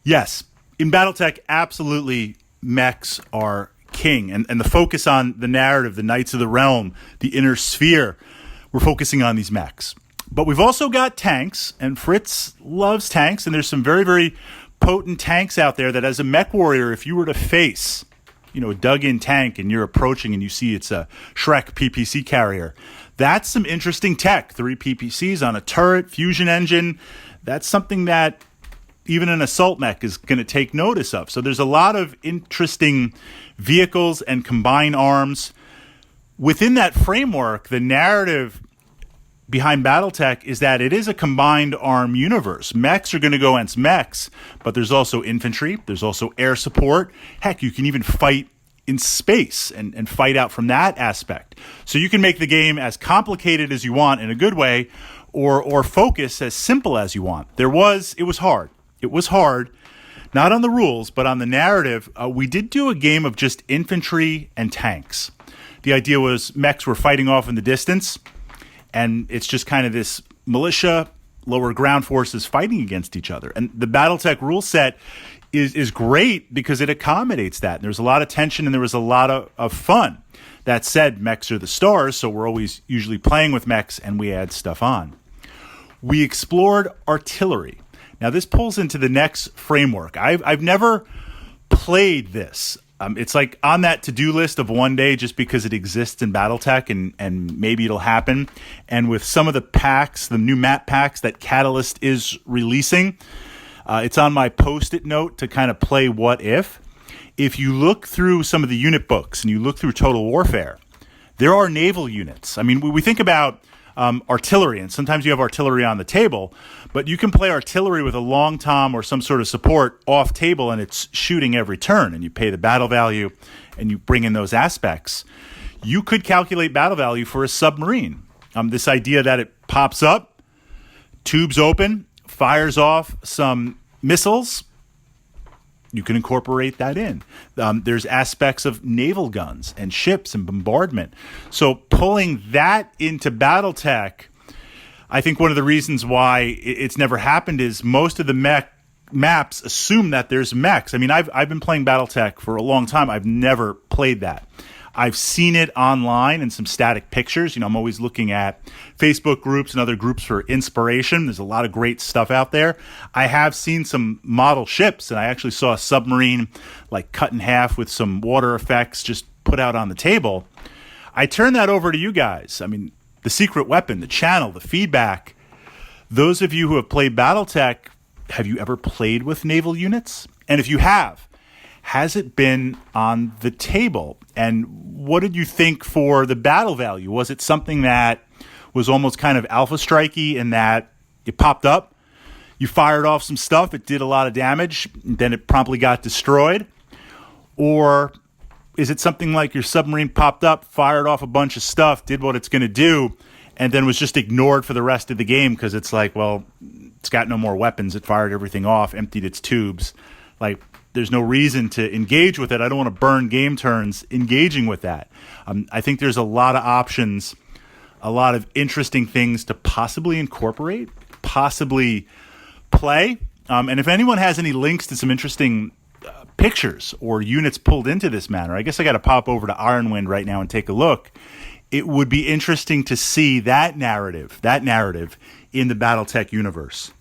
Yes, in Battletech, absolutely, mechs are king. And the focus on the narrative, the Knights of the Realm, the Inner Sphere, we're focusing on these mechs. But we've also got tanks, and Fritz loves tanks, and there's some very, very potent tanks out there that as a mech warrior, if you were to face, a dug-in tank and you're approaching and you see it's a Shrek PPC carrier, that's some interesting tech. 3 PPCs on a turret, fusion engine. That's something that even an assault mech is going to take notice of. So there's a lot of interesting vehicles and combined arms. Within that framework, the narrative behind Battletech is that it is a combined arm universe. Mechs are going to go against mechs, but there's also infantry. There's also air support. Heck, you can even fight in space and fight out from that aspect. So you can make the game as complicated as you want in a good way, or focus as simple as you want. It was hard. It was hard, not on the rules, but on the narrative. We did do a game of just infantry and tanks. The idea was mechs were fighting off in the distance, and it's just kind of this militia, lower ground forces fighting against each other. And the Battletech rule set is great because it accommodates that. There's a lot of tension and there was a lot of fun. That said, mechs are the stars, so we're always usually playing with mechs and we add stuff on. We explored artillery. Now, this pulls into the next framework. I've never played this. It's like on that to-do list of one day just because it exists in Battletech and maybe it'll happen. And with some of the packs, the new map packs that Catalyst is releasing, it's on my Post-it note to kind of play what if. If you look through some of the unit books and you look through Total Warfare, there are naval units. I mean, we think about artillery, and sometimes you have artillery on the table, but you can play artillery with a long tom or some sort of support off table, and it's shooting every turn, and you pay the battle value, and you bring in those aspects. You could calculate battle value for a submarine. This idea that it pops up, tubes open, fires off some missiles, you can incorporate that in. There's aspects of naval guns and ships and bombardment. So pulling that into Battletech, I think one of the reasons why it's never happened is most of the mech maps assume that there's mechs. I mean, I've been playing Battletech for a long time. I've never played that. I've seen it online in some static pictures. I'm always looking at Facebook groups and other groups for inspiration. There's a lot of great stuff out there. I have seen some model ships, and I actually saw a submarine like cut in half with some water effects just put out on the table. I turn that over to you guys. I mean, the secret weapon, the channel, the feedback. Those of you who have played Battletech, have you ever played with naval units? And if you have, has it been on the table? And what did you think for the battle value? Was it something that was almost kind of alpha strikey in that it popped up, you fired off some stuff, it did a lot of damage, and then it promptly got destroyed? Or is it something like your submarine popped up, fired off a bunch of stuff, did what it's going to do, and then was just ignored for the rest of the game because it's like, well, it's got no more weapons. It fired everything off, emptied its tubes. Like, there's no reason to engage with it. I don't want to burn game turns engaging with that. I think there's a lot of options, a lot of interesting things to possibly incorporate, possibly play. And if anyone has any links to some interesting pictures or units pulled into this manner, I guess I got to pop over to Ironwind right now and take a look. It would be interesting to see that narrative in the Battletech universe.